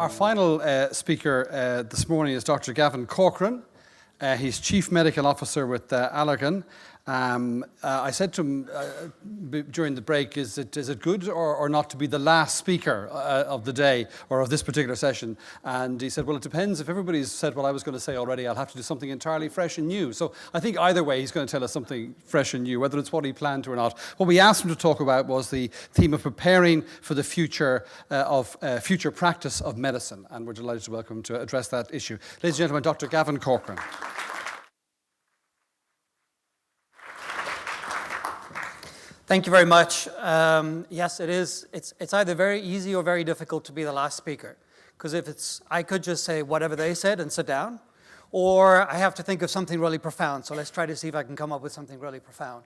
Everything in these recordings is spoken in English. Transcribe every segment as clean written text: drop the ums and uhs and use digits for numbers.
Our final speaker this morning is Dr. Gavin Corcoran. He's Chief Medical Officer with Allergen. I said to him during the break, is it good or not to be the last speaker of the day or of this particular session? And he said, well, it depends. If everybody's said what I was going to say already, I'll have to do something entirely fresh and new. So I think either way, he's going to tell us something fresh and new, whether it's what he planned to or not. What we asked him to talk about was the theme of preparing for the future of future practice of medicine. And we're delighted to welcome him to address that issue. Ladies and gentlemen, Dr. Gavin Corcoran. Thank you very much. Yes, it is. It's either very easy or very difficult to be the last speaker. Because I could just say whatever they said and sit down, or I have to think of something really profound. So let's try to see if I can come up with something really profound.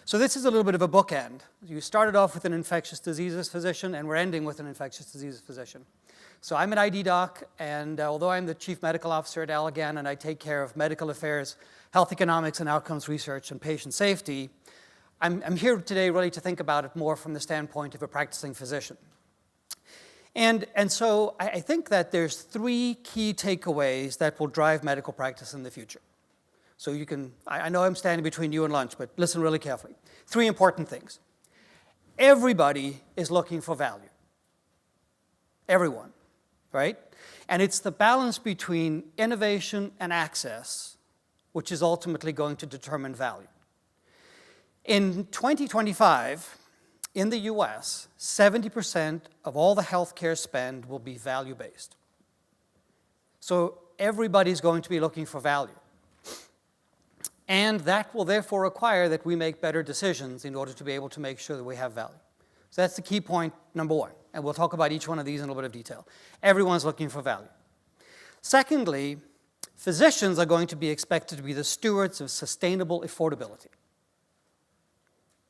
So this is a little bit of a bookend. You started off with an infectious diseases physician, and we're ending with an infectious diseases physician. So I'm an ID doc, and although I'm the Chief Medical Officer at Allergen, and I take care of medical affairs, health economics, and outcomes research, and patient safety, I'm here today really to think about it more from the standpoint of a practicing physician. And so I think that there's three key takeaways that will drive medical practice in the future. So I know I'm standing between you and lunch, but listen really carefully. Three important things. Everybody is looking for value. Everyone, right? And it's the balance between innovation and access which is ultimately going to determine value. In 2025, in the US, 70% of all the healthcare spend will be value-based. So everybody's going to be looking for value. And that will therefore require that we make better decisions in order to be able to make sure that we have value. So that's the key point number one. And we'll talk about each one of these in a little bit of detail. Everyone's looking for value. Secondly, physicians are going to be expected to be the stewards of sustainable affordability.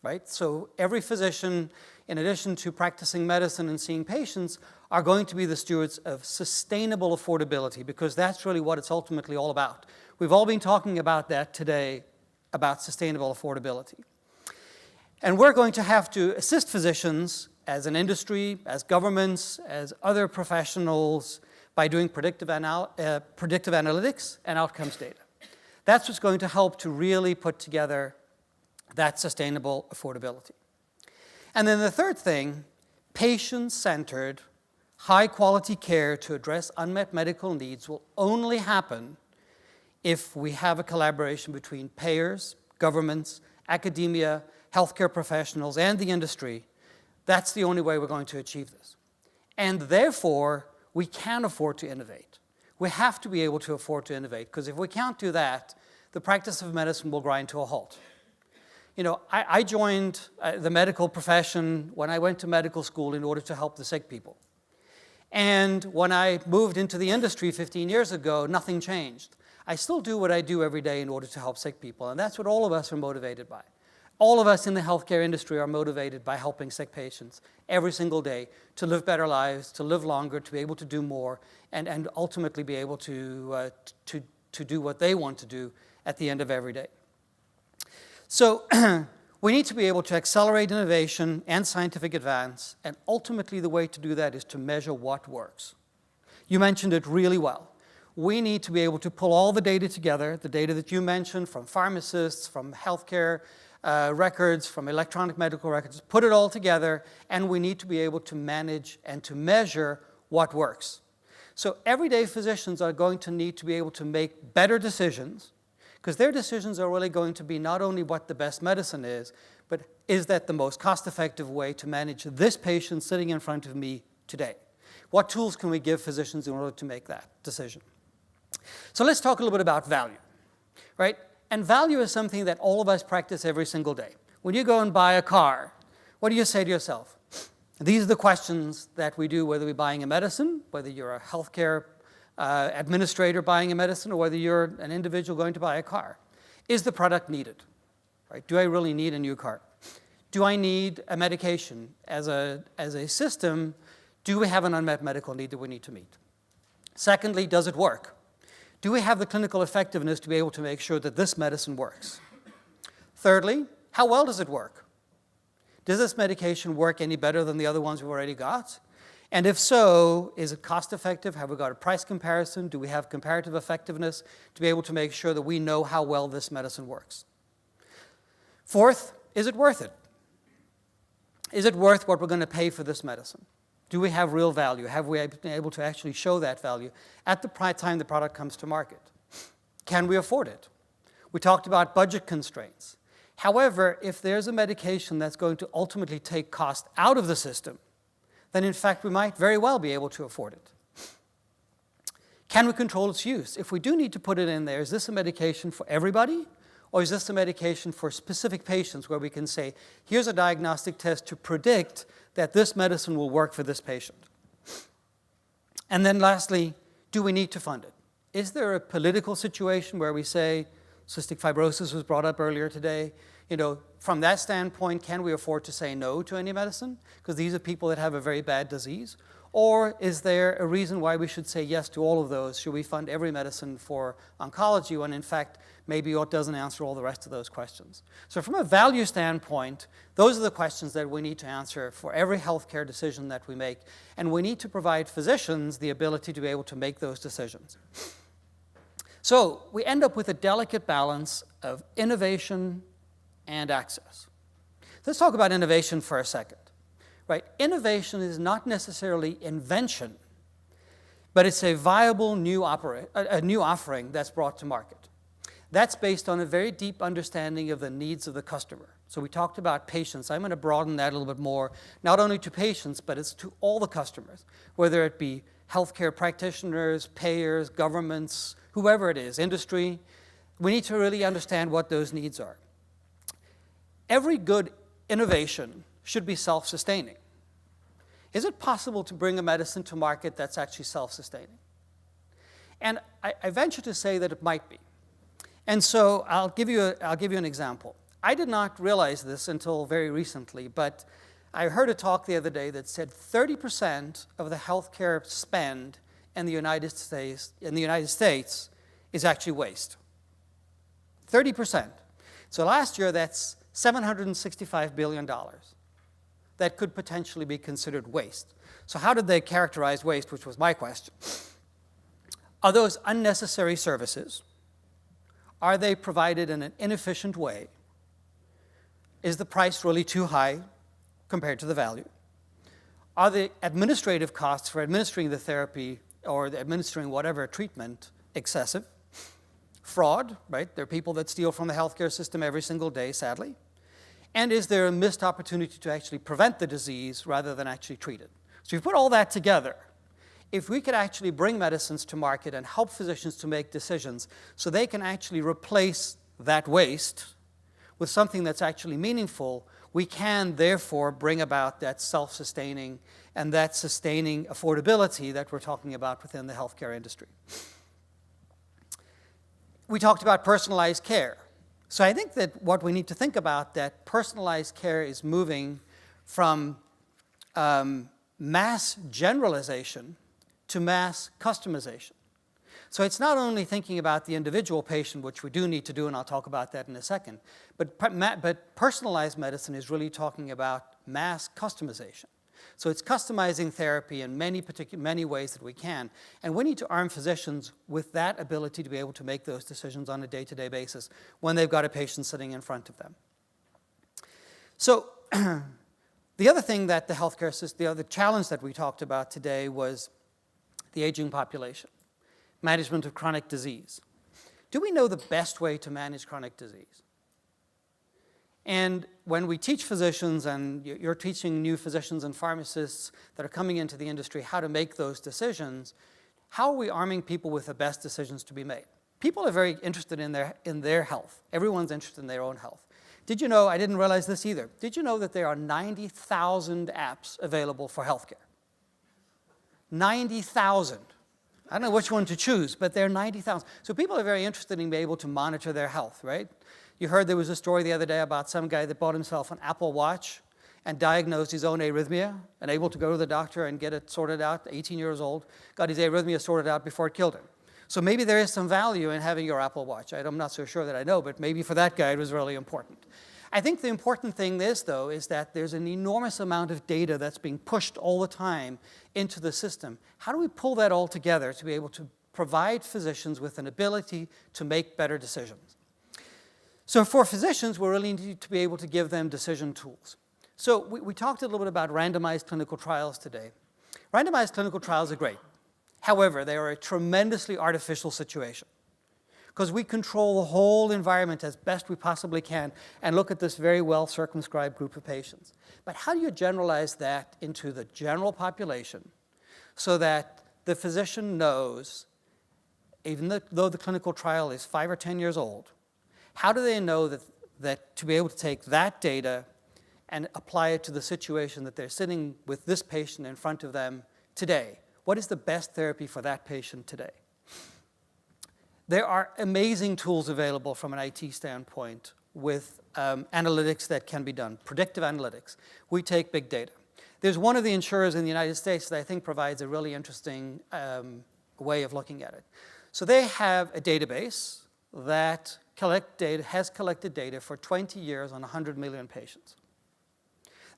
Right? So every physician, in addition to practicing medicine and seeing patients, are going to be the stewards of sustainable affordability, because that's really what it's ultimately all about. We've all been talking about that today, about sustainable affordability. And we're going to have to assist physicians as an industry, as governments, as other professionals by doing predictive analytics and outcomes data. That's what's going to help to really put together that sustainable affordability. And then the third thing, patient-centered, high-quality care to address unmet medical needs will only happen if we have a collaboration between payers, governments, academia, healthcare professionals, and the industry. That's the only way we're going to achieve this. And therefore, we can afford to innovate. We have to be able to afford to innovate, because if we can't do that, the practice of medicine will grind to a halt. You know, I joined the medical profession when I went to medical school in order to help the sick people. And when I moved into the industry 15 years ago, nothing changed. I still do what I do every day in order to help sick people, and that's what all of us are motivated by. All of us in the healthcare industry are motivated by helping sick patients every single day to live better lives, to live longer, to be able to do more, and ultimately be able to do what they want to do at the end of every day. So we need to be able to accelerate innovation and scientific advance, and ultimately the way to do that is to measure what works. You mentioned it really well. We need to be able to pull all the data together, the data that you mentioned from pharmacists, from healthcare records, from electronic medical records, put it all together, and we need to be able to manage and to measure what works. So everyday physicians are going to need to be able to make better decisions, because their decisions are really going to be not only what the best medicine is, but is that the most cost-effective way to manage this patient sitting in front of me today? What tools can we give physicians in order to make that decision? So let's talk a little bit about value, right? And value is something that all of us practice every single day. When you go and buy a car, what do you say to yourself? These are the questions that we do, whether we're buying a medicine, whether you're a healthcare administrator buying a medicine, or whether you're an individual going to buy a car. Is the product needed? Right? Do I really need a new car? Do I need a medication? As a system, do we have an unmet medical need that we need to meet? Secondly, does it work? Do we have the clinical effectiveness to be able to make sure that this medicine works? Thirdly, how well does it work? Does this medication work any better than the other ones we've already got? And if so, is it cost effective? Have we got a price comparison? Do we have comparative effectiveness to be able to make sure that we know how well this medicine works? Fourth, is it worth it? Is it worth what we're going to pay for this medicine? Do we have real value? Have we been able to actually show that value at the time the product comes to market? Can we afford it? We talked about budget constraints. However, if there's a medication that's going to ultimately take cost out of the system, then in fact we might very well be able to afford it. Can we control its use? If we do need to put it in there, is this a medication for everybody? Or is this a medication for specific patients where we can say, here's a diagnostic test to predict that this medicine will work for this patient? And then lastly, do we need to fund it? Is there a political situation where we say, cystic fibrosis was brought up earlier today, from that standpoint, can we afford to say no to any medicine? Because these are people that have a very bad disease. Or is there a reason why we should say yes to all of those? Should we fund every medicine for oncology when in fact maybe it doesn't answer all the rest of those questions? So from a value standpoint, those are the questions that we need to answer for every healthcare decision that we make. And we need to provide physicians the ability to be able to make those decisions. So we end up with a delicate balance of innovation and access. Let's talk about innovation for a second. Right? Innovation is not necessarily invention, but it's a viable new offering that's brought to market. That's based on a very deep understanding of the needs of the customer. So we talked about patients. I'm going to broaden that a little bit more, not only to patients, but it's to all the customers, whether it be healthcare practitioners, payers, governments, whoever it is, industry. We need to really understand what those needs are. Every good innovation should be self-sustaining. Is it possible to bring a medicine to market that's actually self-sustaining? And I venture to say that it might be. And so I'll give you an example. I did not realize this until very recently, but I heard a talk the other day that said 30% of the healthcare spend in the United States is actually waste. 30%. So last year, that's $765 billion. That could potentially be considered waste. So how did they characterize waste, which was my question? Are those unnecessary services? Are they provided in an inefficient way? Is the price really too high compared to the value? Are the administrative costs for administering the therapy or administering whatever treatment excessive? Fraud, right? There are people that steal from the healthcare system every single day, sadly. And is there a missed opportunity to actually prevent the disease rather than actually treat it? So you put all that together. If we could actually bring medicines to market and help physicians to make decisions so they can actually replace that waste with something that's actually meaningful, we can therefore bring about that self-sustaining and that sustaining affordability that we're talking about within the healthcare industry. We talked about personalized care. So I think that what we need to think about, that personalized care is moving from mass generalization to mass customization. So it's not only thinking about the individual patient, which we do need to do, and I'll talk about that in a second, but personalized medicine is really talking about mass customization. So it's customizing therapy in many ways that we can. And we need to arm physicians with that ability to be able to make those decisions on a day-to-day basis when they've got a patient sitting in front of them. So the other thing that the healthcare system, the other challenge that we talked about today was the aging population, management of chronic disease. Do we know the best way to manage chronic disease? And when we teach physicians, and you're teaching new physicians and pharmacists that are coming into the industry how to make those decisions, how are we arming people with the best decisions to be made? People are very interested in their health. Everyone's interested in their own health. Did you know, I didn't realize this either, did you know that there are 90,000 apps available for healthcare? 90,000. I don't know which one to choose, but there are 90,000. So people are very interested in being able to monitor their health, right? You heard there was a story the other day about some guy that bought himself an Apple Watch and diagnosed his own arrhythmia and able to go to the doctor and get it sorted out, 18 years old, got his arrhythmia sorted out before it killed him. So maybe there is some value in having your Apple Watch. I'm not so sure that I know, but maybe for that guy it was really important. I think the important thing is, though, is that there's an enormous amount of data that's being pushed all the time into the system. How do we pull that all together to be able to provide physicians with an ability to make better decisions? So for physicians, we really need to be able to give them decision tools. So we talked a little bit about randomized clinical trials today. Randomized clinical trials are great. However, they are a tremendously artificial situation, because we control the whole environment as best we possibly can and look at this very well circumscribed group of patients. But how do you generalize that into the general population so that the physician knows, even though the clinical trial is 5 or 10 years old, how do they know that to be able to take that data and apply it to the situation that they're sitting with this patient in front of them today? What is the best therapy for that patient today? There are amazing tools available from an IT standpoint with analytics that can be done, predictive analytics. We take big data. There's one of the insurers in the United States that I think provides a really interesting way of looking at it. So they have a database that has collected data for 20 years on 100 million patients.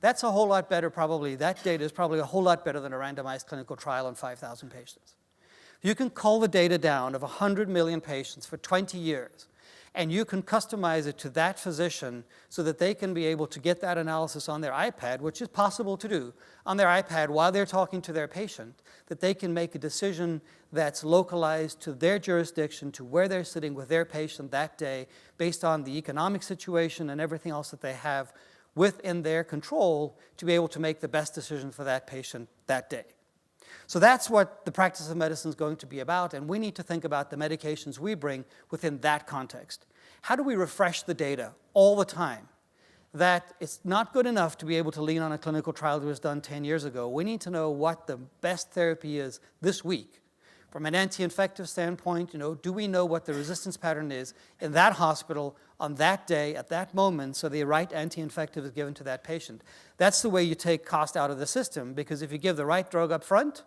That's a whole lot better, probably. That data is probably a whole lot better than a randomized clinical trial on 5,000 patients. You can cull the data down of 100 million patients for 20 years, and you can customize it to that physician so that they can be able to get that analysis on their iPad, which is possible to do, on their iPad while they're talking to their patient, that they can make a decision that's localized to their jurisdiction, to where they're sitting with their patient that day, based on the economic situation and everything else that they have within their control to be able to make the best decision for that patient that day. So that's what the practice of medicine is going to be about, and we need to think about the medications we bring within that context. How do we refresh the data all the time? That it's not good enough to be able to lean on a clinical trial that was done 10 years ago. We need to know what the best therapy is this week. From an anti-infective standpoint, do we know what the resistance pattern is in that hospital on that day, at that moment, so the right anti-infective is given to that patient? That's the way you take cost out of the system, because if you give the right drug up front,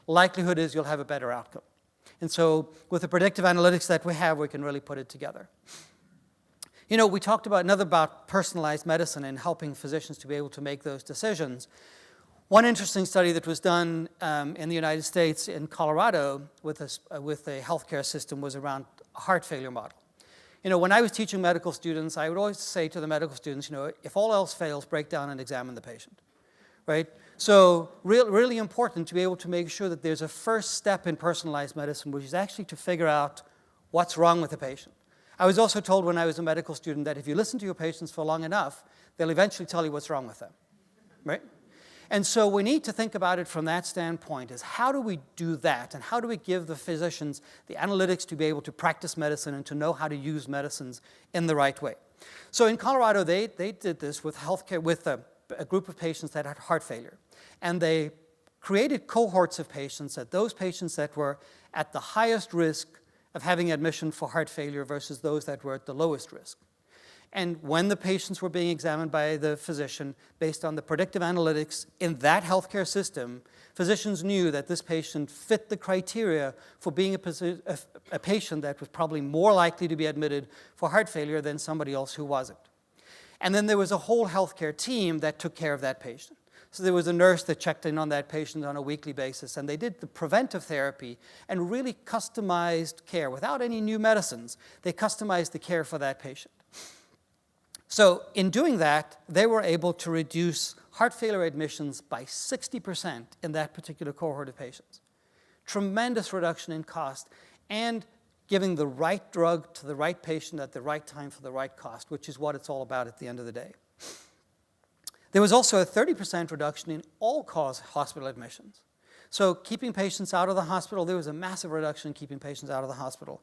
likelihood is you'll have a better outcome. And so with the predictive analytics that we have, we can really put it together. We talked about personalized medicine and helping physicians to be able to make those decisions. One interesting study that was done in the United States, in Colorado, with a healthcare system, was around a heart failure model. When I was teaching medical students, I would always say to the medical students, if all else fails, break down and examine the patient, right? So really important to be able to make sure that there's a first step in personalized medicine, which is actually to figure out what's wrong with the patient. I was also told when I was a medical student that if you listen to your patients for long enough, they'll eventually tell you what's wrong with them, right? And so we need to think about it from that standpoint, is how do we do that, and how do we give the physicians the analytics to be able to practice medicine and to know how to use medicines in the right way. So in Colorado, they did this with healthcare, with a group of patients that had heart failure. And they created cohorts of patients, those patients that were at the highest risk of having admission for heart failure versus those that were at the lowest risk. And when the patients were being examined by the physician based on the predictive analytics in that healthcare system, physicians knew that this patient fit the criteria for being a patient that was probably more likely to be admitted for heart failure than somebody else who wasn't. And then there was a whole healthcare team that took care of that patient. So there was a nurse that checked in on that patient on a weekly basis, and they did the preventive therapy and really customized care. Without any new medicines, they customized the care for that patient. So in doing that, they were able to reduce heart failure admissions by 60% in that particular cohort of patients. Tremendous reduction in cost, and giving the right drug to the right patient at the right time for the right cost, which is what it's all about at the end of the day. There was also a 30% reduction in all-cause hospital admissions. So keeping patients out of the hospital, there was a massive reduction in keeping patients out of the hospital.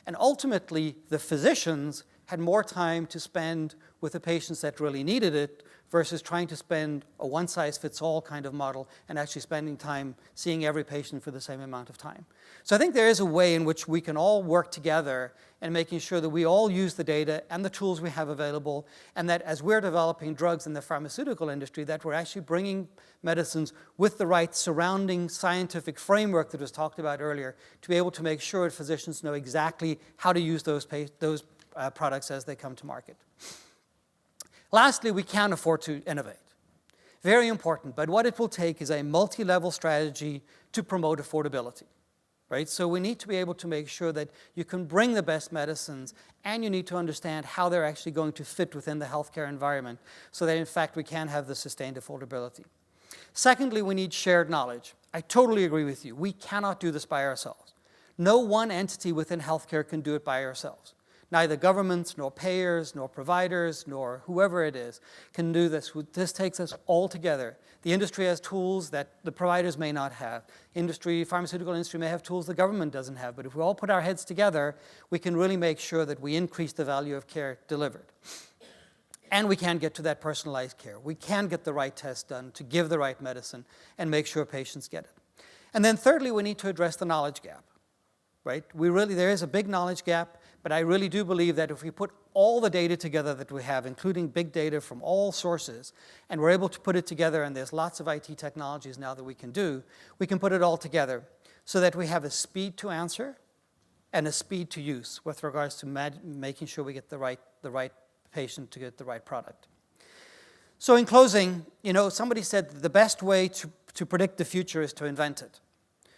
And ultimately, the physicians had more time to spend with the patients that really needed it versus trying to spend a one-size-fits-all kind of model and actually spending time seeing every patient for the same amount of time. So I think there is a way in which we can all work together and making sure that we all use the data and the tools we have available, and that as we're developing drugs in the pharmaceutical industry, that we're actually bringing medicines with the right surrounding scientific framework that was talked about earlier to be able to make sure that physicians know exactly how to use those products as they come to market. Lastly, we can afford to innovate. Very important, but what it will take is a multi-level strategy to promote affordability, right? So we need to be able to make sure that you can bring the best medicines, and you need to understand how they're actually going to fit within the healthcare environment so that, in fact, we can have the sustained affordability. Secondly, we need shared knowledge. I totally agree with you. We cannot do this by ourselves. No one entity within healthcare can do it by ourselves. Neither governments, nor payers, nor providers, nor whoever it is can do this. This takes us all together. The industry has tools that the providers may not have. Pharmaceutical industry may have tools the government doesn't have. But if we all put our heads together, we can really make sure that we increase the value of care delivered. And we can get to that personalized care. We can get the right test done to give the right medicine and make sure patients get it. And then thirdly, we need to address the knowledge gap, right? There is a big knowledge gap. But I really do believe that if we put all the data together that we have, including big data from all sources, and we're able to put it together, and there's lots of IT technologies now that we can do, we can put it all together so that we have a speed to answer and a speed to use with regards to making sure we get the right patient to get the right product. So in closing, somebody said that the best way to predict the future is to invent it.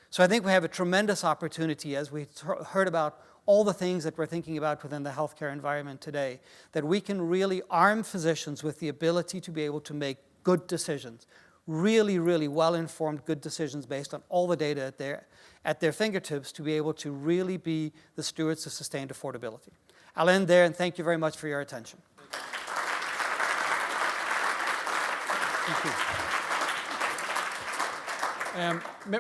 So I think we have a tremendous opportunity, as we heard about all the things that we're thinking about within the healthcare environment today, that we can really arm physicians with the ability to be able to make good decisions, really, really well-informed good decisions based on all the data at their fingertips to be able to really be the stewards of sustained affordability. I'll end there, and thank you very much for your attention. Thank you.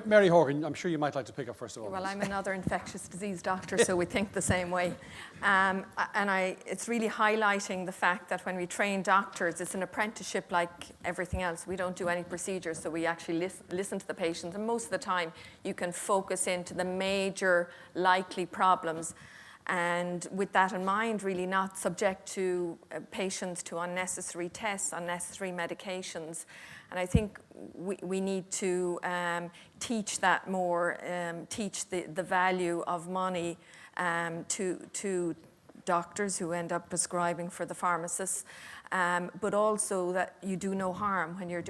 Mary Horgan, I'm sure you might like to pick up first of all. Well, I'm another infectious disease doctor, so we think the same way. It's really highlighting the fact that when we train doctors, it's an apprenticeship like everything else. We don't do any procedures, so we actually listen to the patients. And most of the time, you can focus into the major likely problems. And with that in mind, really not subject to patients to unnecessary tests, unnecessary medications. And I think we need to teach that more, teach the value of money to doctors who end up prescribing for the pharmacists, but also that you do no harm when you're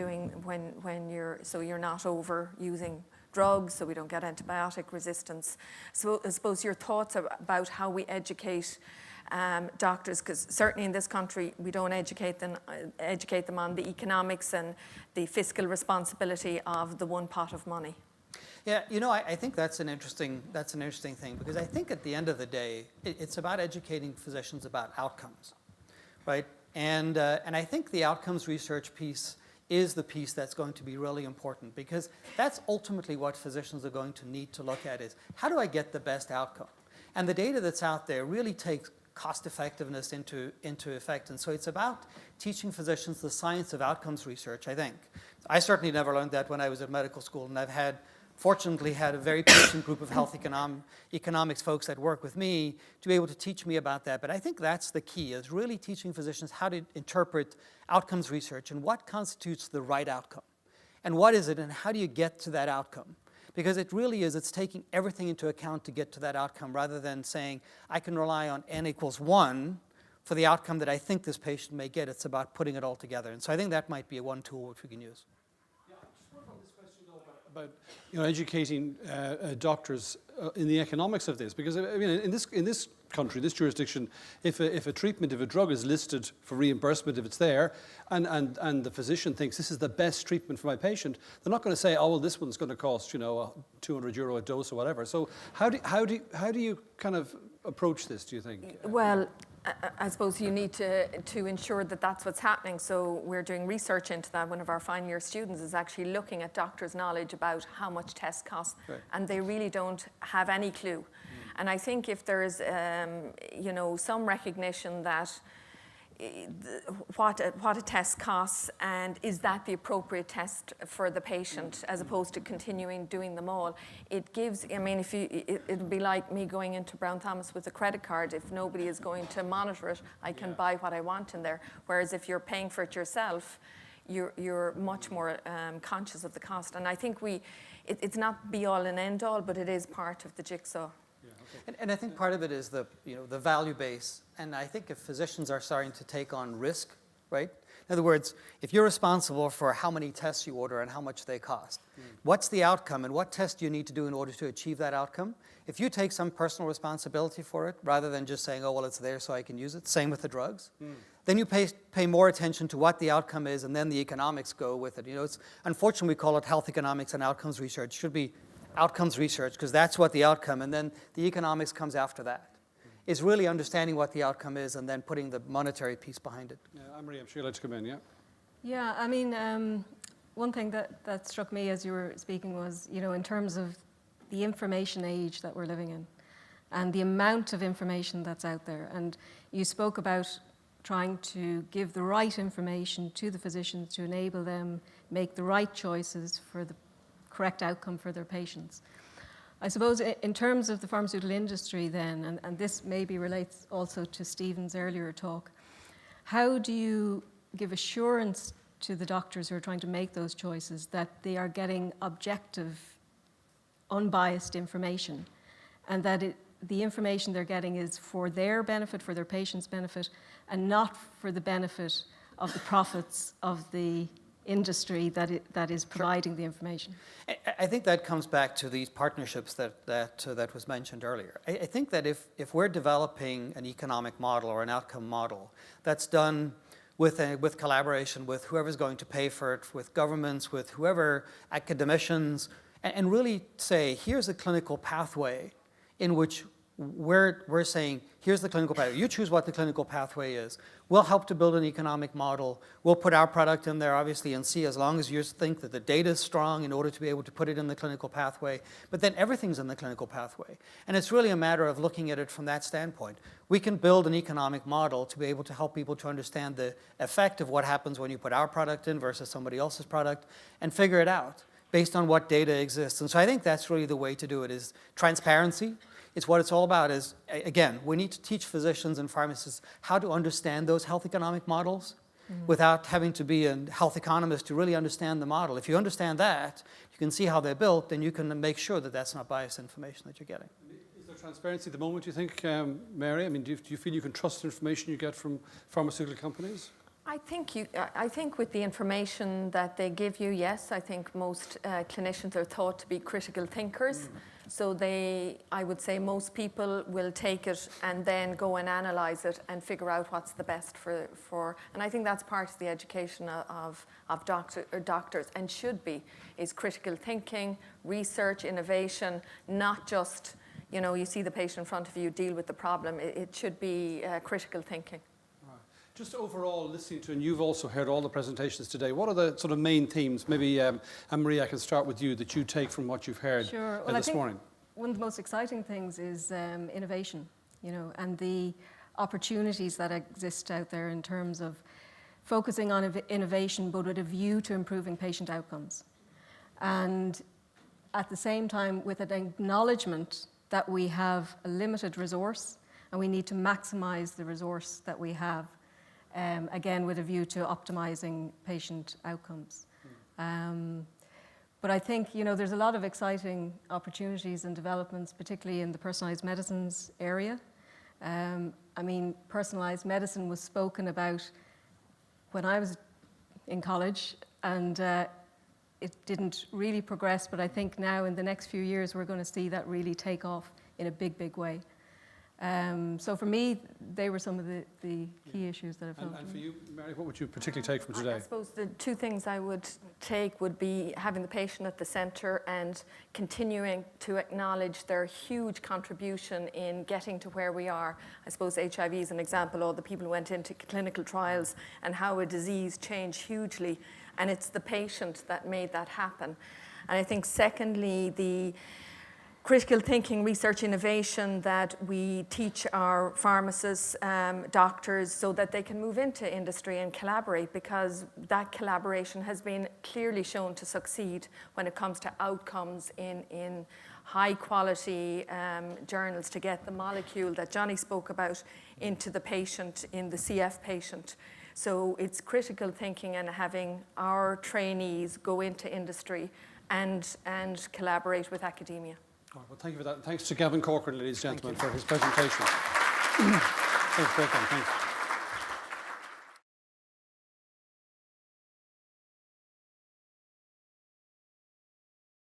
not overusing drugs, so we don't get antibiotic resistance. So I suppose your thoughts about how we educate doctors, because certainly in this country we don't educate them on the economics and the fiscal responsibility of the one pot of money. Yeah, I think that's an interesting thing, because I think at the end of the day, it's about educating physicians about outcomes, right? And I think the outcomes research piece is the piece that's going to be really important, because that's ultimately what physicians are going to need to look at is, how do I get the best outcome? And the data that's out there really takes cost effectiveness into effect. And so it's about teaching physicians the science of outcomes research, I think. I certainly never learned that when I was at medical school, and I've fortunately had a very patient group of health economics folks that work with me to be able to teach me about that. But I think that's the key, is really teaching physicians how to interpret outcomes research and what constitutes the right outcome. And what is it, and how do you get to that outcome? Because it really is, it's taking everything into account to get to that outcome, rather than saying, I can rely on n equals 1 for the outcome that I think this patient may get. It's about putting it all together. And so I think that might be one tool which we can use. Yeah, I just wonder on this question, though, about educating doctors in the economics of this. Because, I mean, in this country, this jurisdiction, if a drug is listed for reimbursement, if it's there, and the physician thinks this is the best treatment for my patient, they're not going to say, oh, well, this one's going to cost, €200 a dose or whatever. So how do you kind of approach this, do you think? Well, I suppose you need to ensure that that's what's happening. So we're doing research into that. One of our final year students is actually looking at doctors' knowledge about how much tests cost, right. And they really don't have any clue. And I think if there's, some recognition that what a test costs, and is that the appropriate test for the patient, as opposed to continuing doing them all, it gives. I mean, it'd be like me going into Brown Thomas with a credit card. If nobody is going to monitor it, I can buy what I want in there. Whereas if you're paying for it yourself, you're much more conscious of the cost. And I think it's not be all and end all, but it is part of the jigsaw. And I think part of it is the value base. And I think if physicians are starting to take on risk right? In other words, if you're responsible for how many tests you order and how much they cost, what's the outcome and what test do you need to do in order to achieve that outcome? If you take some personal responsibility for it, rather than just saying, oh, well, it's there so I can use it, same with the drugs, then you pay more attention to what the outcome is, and then the economics go with it. You know, unfortunately, we call it health economics and outcomes research. It should be outcomes research, because that's what the outcome, and then the economics comes after that. Is really understanding what the outcome is and then putting the monetary piece behind it. Yeah, Anne-Marie, I'm sure you'd like to come in, yeah? Yeah, I mean, one thing that struck me as you were speaking was, you know, in terms of the information age that we're living in and the amount of information that's out there. And you spoke about trying to give the right information to the physicians to enable them make the right choices for the correct outcome for their patients. I suppose in terms of the pharmaceutical industry then, and this maybe relates also to Stephen's earlier talk, how do you give assurance to the doctors who are trying to make those choices that they are getting objective, unbiased information, and that the information they're getting is for their benefit, for their patients' benefit, and not for the benefit of the profits of the industry that is providing the information? I think that comes back to these partnerships that was mentioned earlier. I think that if we're developing an economic model or an outcome model that's done with collaboration with whoever's going to pay for it, with governments, with whoever, academicians, and really say, here's a clinical pathway in which we're saying, here's the clinical pathway. You choose what the clinical pathway is. We'll help to build an economic model. We'll put our product in there, obviously, and see, as long as you think that the data is strong in order to be able to put it in the clinical pathway. But then everything's in the clinical pathway. And it's really a matter of looking at it from that standpoint. We can build an economic model to be able to help people to understand the effect of what happens when you put our product in versus somebody else's product and figure it out based on what data exists. And so I think that's really the way to do it, is transparency. It's what it's all about is, again, we need to teach physicians and pharmacists how to understand those health economic models without having to be a health economist to really understand the model. If you understand that, you can see how they're built, then you can make sure that that's not biased information that you're getting. Is there transparency at the moment, do you think, Mary? I mean, do you feel you can trust the information you get from pharmaceutical companies? I think with the information that they give you, yes. I think most clinicians are thought to be critical thinkers. So I would say most people will take it and then go and analyze it and figure out what's the best for and I think that's part of the education of doctors, and should be, is critical thinking, research, innovation, not just, you know, you see the patient in front of you, deal with the problem. It should be critical thinking. Just overall, listening to, and you've also heard all the presentations today, what are the sort of main themes? Maybe, Anne-Marie, I can start with you, that you take from what you've heard this morning. One of the most exciting things is innovation, you know, and the opportunities that exist out there in terms of focusing on innovation, but with a view to improving patient outcomes. And at the same time, with an acknowledgement that we have a limited resource and we need to maximize the resource that we have. Again, with a view to optimizing patient outcomes. But I think, you know, there's a lot of exciting opportunities and developments, particularly in the personalized medicines area. I mean, personalized medicine was spoken about when I was in college, and it didn't really progress, but I think now in the next few years, we're going to see that really take off in a big, big way. So for me, they were some of the key issues that I felt. And for you, Mary, what would you particularly take from today? I suppose the two things I would take would be having the patient at the centre and continuing to acknowledge their huge contribution in getting to where we are. I suppose HIV is an example, all the people who went into clinical trials and how a disease changed hugely, and it's the patient that made that happen. And I think secondly, the critical thinking, research, innovation that we teach our pharmacists, doctors, so that they can move into industry and collaborate, because that collaboration has been clearly shown to succeed when it comes to outcomes in high quality journals, to get the molecule that Johnny spoke about into the patient, in the CF patient. So it's critical thinking and having our trainees go into industry and collaborate with academia. Well, thank you for that. Thanks to Gavin Corcoran, ladies and gentlemen, for his presentation. Thanks, Thanks.